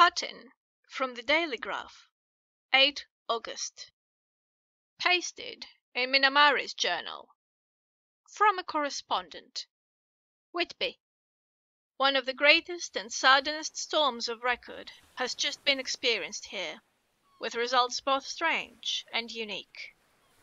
Cutting from the Dailygraph, 8 August. Pasted in Minamari's journal. From a correspondent. Whitby. One of the greatest and suddenest storms of record has just been experienced here, with results both strange and unique.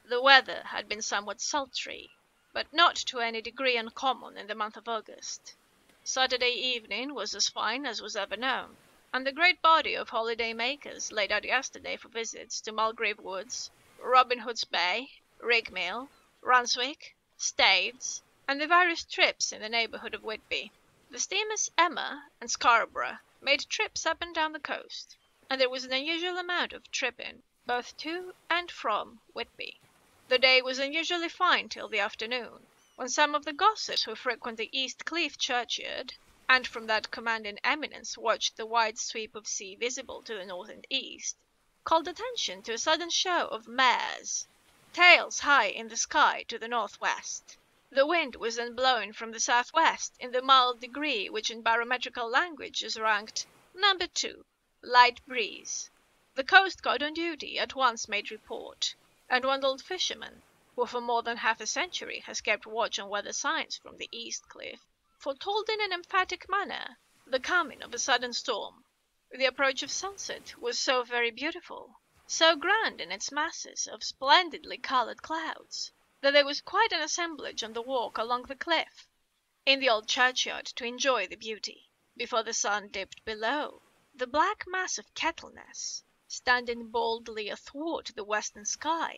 The weather had been somewhat sultry, but not to any degree uncommon in the month of August. Saturday evening was as fine as was ever known, and the great body of holiday-makers laid out yesterday for visits to Mulgrave Woods, Robin Hood's Bay, Rigmill, Runswick, Staithes, and the various trips in the neighbourhood of Whitby. The steamers Emma and Scarborough made trips up and down the coast, and there was an unusual amount of tripping both to and from Whitby. The day was unusually fine till the afternoon, when some of the gossips who frequent the East Cliff churchyard, and from that commanding eminence watched the wide sweep of sea visible to the north and east, called attention to a sudden show of mares, tails high in the sky to the northwest. The wind was then blowing from the southwest in the mild degree which in barometrical language is ranked number 2, light breeze. The coast guard on duty at once made report, and one old fisherman, who for more than half a century has kept watch on weather signs from the East Cliff, foretold in an emphatic manner the coming of a sudden storm. The approach of sunset was so very beautiful, so grand in its masses of splendidly coloured clouds, that there was quite an assemblage on the walk along the cliff, in the old churchyard, to enjoy the beauty. Before the sun dipped below, the black mass of Kettleness, standing boldly athwart the western sky,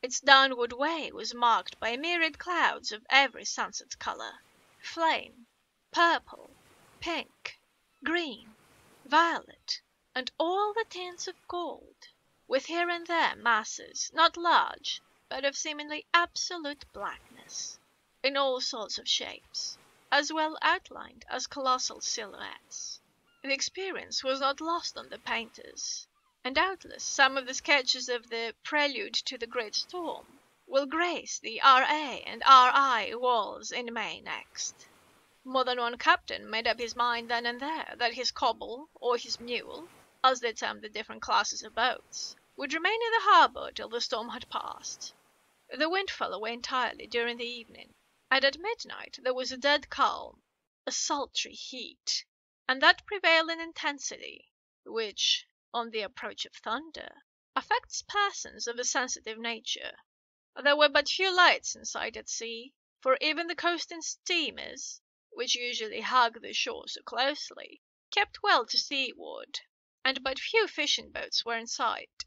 its downward way was marked by myriad clouds of every sunset colour, flame, purple, pink, green, violet, and all the tints of gold, with here and there masses, not large, but of seemingly absolute blackness, in all sorts of shapes, as well outlined as colossal silhouettes. The experience was not lost on the painters, and doubtless some of the sketches of the Prelude to the Great Storm will grace the R.A. and R.I. walls in May next. More than one captain made up his mind then and there that his cobble, or his mule, as they termed the different classes of boats, would remain in the harbour till the storm had passed. The wind fell away entirely during the evening, and at midnight there was a dead calm, a sultry heat, and that prevailing intensity which, on the approach of thunder, affects persons of a sensitive nature. There were but few lights in sight at sea, for even the coasting steamers, which usually hug the shore so closely, kept well to seaward, and but few fishing boats were in sight.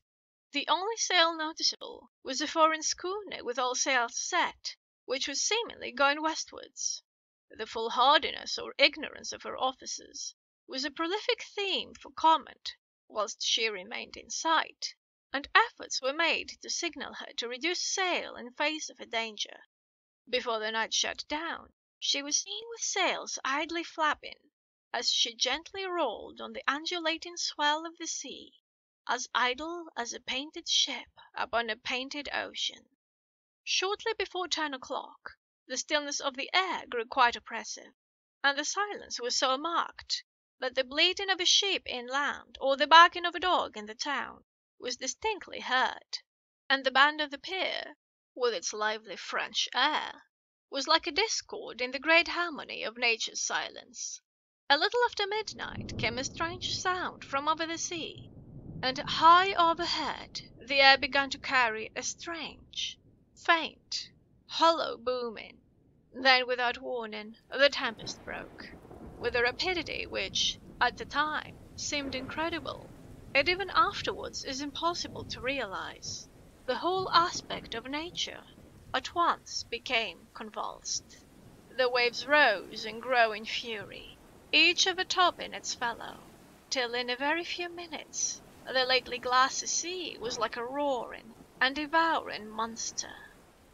The only sail noticeable was a foreign schooner with all sails set, which was seemingly going westwards. The foolhardiness or ignorance of her officers was a prolific theme for comment whilst she remained in sight, and efforts were made to signal her to reduce sail in face of a danger. Before the night shut down, she was seen with sails idly flapping, as she gently rolled on the undulating swell of the sea, as idle as a painted ship upon a painted ocean. Shortly before 10 o'clock, the stillness of the air grew quite oppressive, and the silence was so marked that the bleating of a sheep inland, or the barking of a dog in the town, was distinctly heard, and the band of the pier, with its lively French air, was like a discord in the great harmony of nature's silence. A little after midnight came a strange sound from over the sea, and high overhead the air began to carry a strange, faint, hollow booming. Then, without warning, the tempest broke, with a rapidity which, at the time, seemed incredible. It even afterwards is impossible to realize. The whole aspect of nature at once became convulsed. The waves rose in growing fury, each overtopping its fellow, till in a very few minutes the lately glassy sea was like a roaring and devouring monster.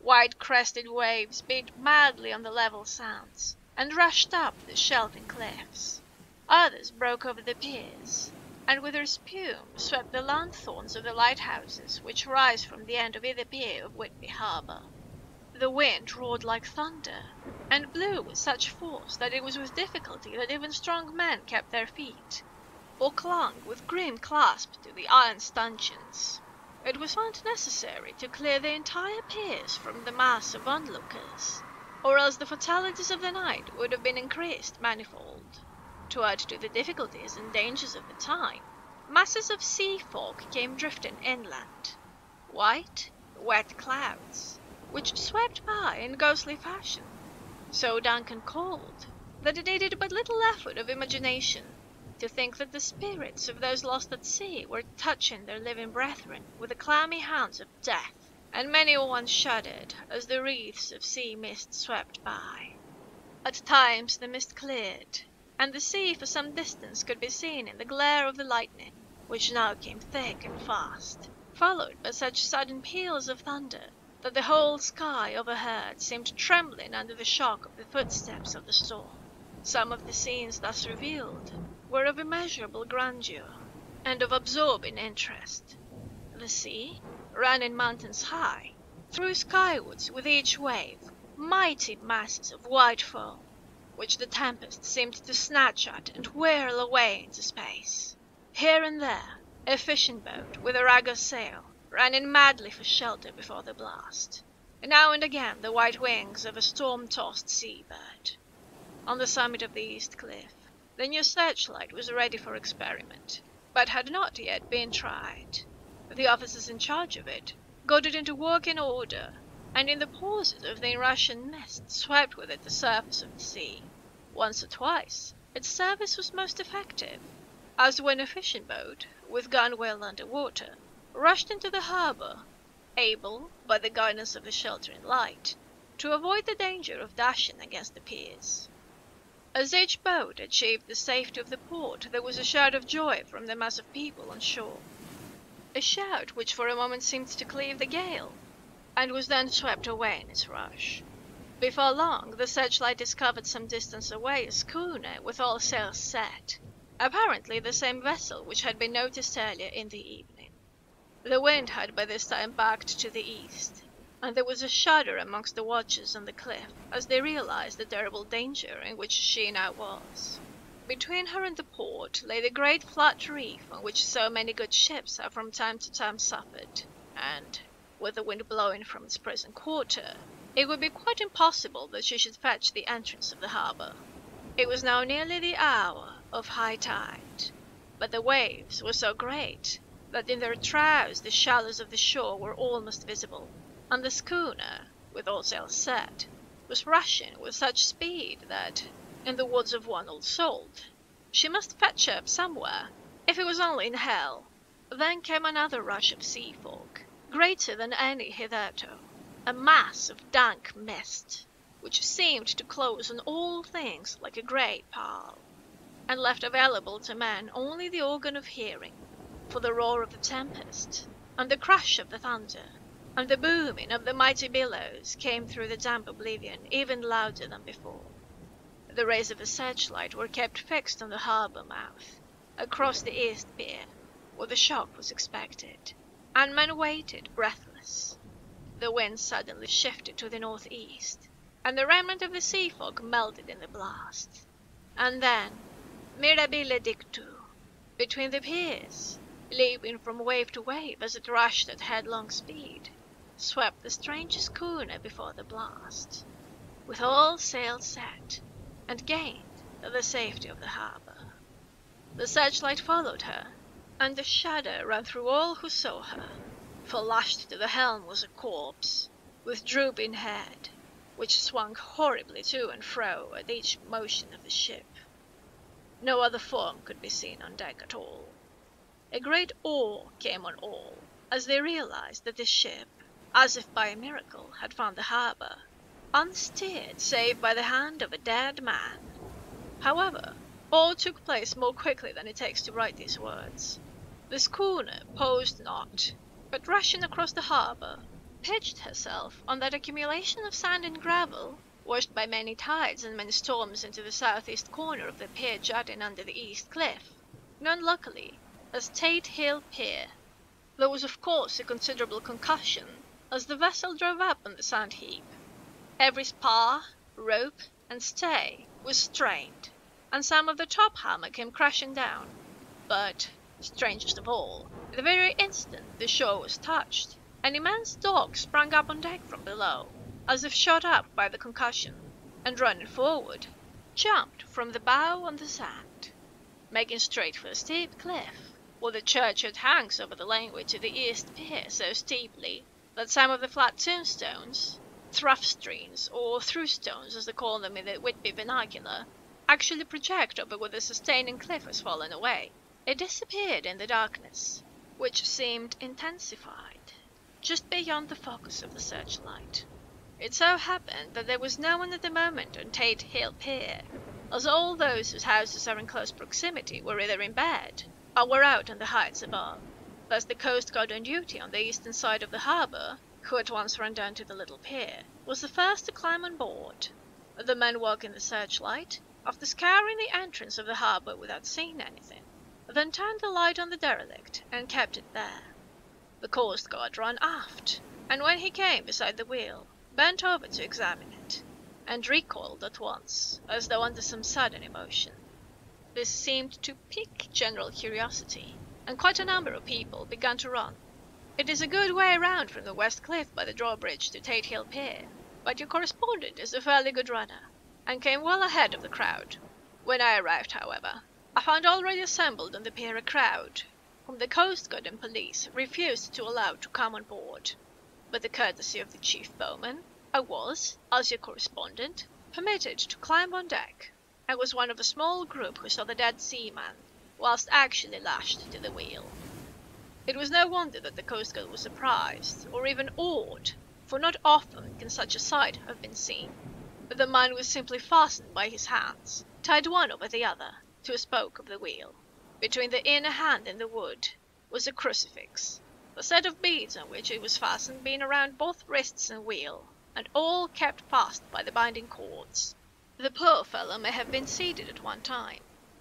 White-crested waves beat madly on the level sands, and rushed up the shelving cliffs. Others broke over the piers, and with their spume swept the lanthorns of the lighthouses which rise from the end of either pier of Whitby harbour. The wind roared like thunder, and blew with such force that it was with difficulty that even strong men kept their feet. or clung with grim clasp to the iron stanchions. It was found necessary to clear the entire piers from the mass of onlookers, or else the fatalities of the night would have been increased manifold. To add to the difficulties and dangers of the time, masses of sea fog came drifting inland, white, wet clouds, which swept by in ghostly fashion, so dank and cold that it needed but little effort of imagination to think that the spirits of those lost at sea were touching their living brethren with the clammy hands of death, and many a one shuddered as the wreaths of sea mist swept by. At times the mist cleared, and the sea for some distance could be seen in the glare of the lightning, which now came thick and fast, followed by such sudden peals of thunder that the whole sky overhead seemed trembling under the shock of the footsteps of the storm. Some of the scenes thus revealed were of immeasurable grandeur and of absorbing interest. The sea, running mountains high, threw skywards with each wave mighty masses of white foam, which the tempest seemed to snatch at and whirl away into space. Here and there a fishing boat with a rag of sail running madly for shelter before the blast, and now and again the white wings of a storm-tossed sea-bird. On the summit of the east cliff, the new searchlight was ready for experiment, but had not yet been tried. The officers in charge of it got it into working order, and in the pauses of the inrushing mist swept with it the surface of the sea. Once or twice its service was most effective, as when a fishing boat, with gunwale under water, rushed into the harbour, able, by the guidance of the sheltering light, to avoid the danger of dashing against the piers. As each boat achieved the safety of the port, there was a shout of joy from the mass of people on shore, a shout which for a moment seemed to cleave the gale, and was then swept away in its rush. Before long, the searchlight discovered some distance away a schooner with all sails set, apparently the same vessel which had been noticed earlier in the evening. The wind had by this time backed to the east, and there was a shudder amongst the watchers on the cliff as they realized the terrible danger in which she now was. Between her and the port lay the great flat reef on which so many good ships have from time to time suffered, and, with the wind blowing from its present quarter, it would be quite impossible that she should fetch the entrance of the harbour. It was now nearly the hour of high tide, but the waves were so great that in their troughs the shallows of the shore were almost visible, and the schooner, with all sails set, was rushing with such speed that, in the words of one old salt, she must fetch up somewhere, if it was only in hell. Then came another rush of sea fog, greater than any hitherto, a mass of dank mist, which seemed to close on all things like a grey pall, and left available to man only the organ of hearing, for the roar of the tempest, and the crash of the thunder, and the booming of the mighty billows came through the damp oblivion even louder than before. The rays of the searchlight were kept fixed on the harbour mouth, across the east pier, where the shock was expected, and men waited breathless. The wind suddenly shifted to the northeast, and the remnant of the sea fog melted in the blast. And then, mirabile dictu, between the piers, leaping from wave to wave as it rushed at headlong speed, swept the strange schooner before the blast, with all sails set, and gained the safety of the harbour. The searchlight followed her, and a shudder ran through all who saw her, for lashed to the helm was a corpse, with drooping head, which swung horribly to and fro at each motion of the ship. No other form could be seen on deck at all. A great awe came on all, as they realized that the ship, as if by a miracle, had found the harbour, unsteered save by the hand of a dead man. However, all took place more quickly than it takes to write these words. The schooner posed not, but rushing across the harbour, pitched herself on that accumulation of sand and gravel, washed by many tides and many storms into the southeast corner of the pier jutting under the east cliff, known locally as Tate Hill Pier. There was of course a considerable concussion as the vessel drove up on the sand heap. Every spar, rope, and stay was strained, and some of the top hammer came crashing down. But, strangest of all, the very instant the shore was touched, an immense dog sprang up on deck from below, as if shot up by the concussion, and running forward, jumped from the bow on the sand, making straight for the steep cliff, where the churchyard hangs over the laneway to the east pier so steeply that some of the flat tombstones, thrush-streens, or through-stones as they call them in the Whitby vernacular, actually project over where the sustaining cliff has fallen away. It disappeared in the darkness, which seemed intensified, just beyond the focus of the searchlight. It so happened that there was no one at the moment on Tate Hill Pier, as all those whose houses are in close proximity were either in bed or were out on the heights above. Thus the coast guard on duty on the eastern side of the harbour, who at once ran down to the little pier, was the first to climb on board. The men working the searchlight, after scouring the entrance of the harbour without seeing anything, then turned the light on the derelict and kept it there. The coast guard ran aft, and when he came beside the wheel, bent over to examine it, and recoiled at once, as though under some sudden emotion. This seemed to pique general curiosity, and quite a number of people began to run. It is a good way round from the West Cliff by the drawbridge to Tate Hill Pier, but your correspondent is a fairly good runner, and came well ahead of the crowd. When I arrived, however, I found already assembled on the pier a crowd, whom the coast guard and police refused to allow to come on board. By the courtesy of the chief bowman, I was, as your correspondent, permitted to climb on deck, and was one of a small group who saw the dead seaman, whilst actually lashed to the wheel. It was no wonder that the coast guard was surprised, or even awed, for not often can such a sight have been seen. The man was simply fastened by his hands, tied one over the other, to a spoke of the wheel. Between the inner hand and the wood was a crucifix, the set of beads on which it was fastened being around both wrists and wheel, and all kept fast by the binding cords. The poor fellow may have been seated at one time,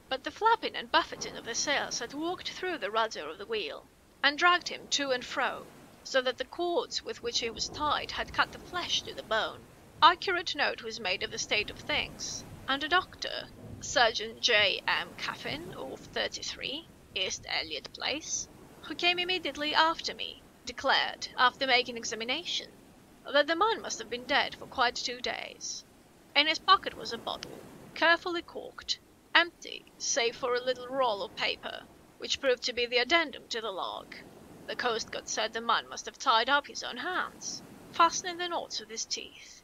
but the flapping and buffeting of the sails had walked through the rudder of the wheel, and dragged him to and fro, so that the cords with which he was tied had cut the flesh to the bone. Accurate note was made of the state of things, and a doctor, Surgeon J. M. Caffin, of 33, East Elliot Place, who came immediately after me, declared, after making examination, that the man must have been dead for quite 2 days. In his pocket was a bottle, carefully corked, empty save for a little roll of paper, which proved to be the addendum to the log. The coast guard said the man must have tied up his own hands, fastening the knots with his teeth.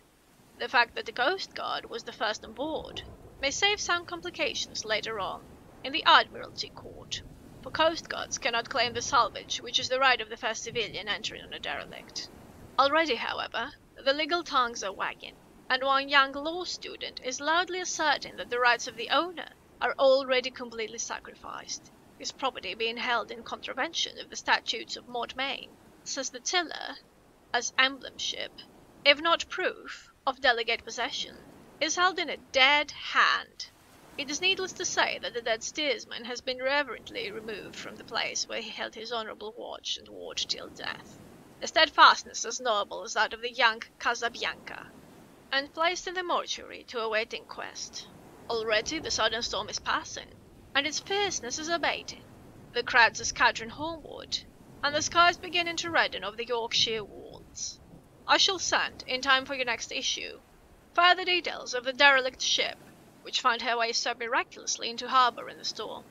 The fact that the coast guard was the first on board may save some complications later on in the Admiralty Court, for coast guards cannot claim the salvage which is the right of the first civilian entering on a derelict. Already, however, the legal tongues are wagging, and one young law student is loudly asserting that the rights of the owner are already completely sacrificed, his property being held in contravention of the statutes of Maine, since the tiller, as emblemship, if not proof, of delegate possession, is held in a dead hand. It is needless to say that the dead steersman has been reverently removed from the place where he held his honourable watch and ward till death, a steadfastness as noble as that of the young Casabianca, and placed in the mortuary to await inquest. Already the sudden storm is passing, and its fierceness is abating. The crowds are scattering homeward, and the sky is beginning to redden over the Yorkshire wolds. I shall send, in time for your next issue, further details of the derelict ship, which found her way so miraculously into harbour in the storm.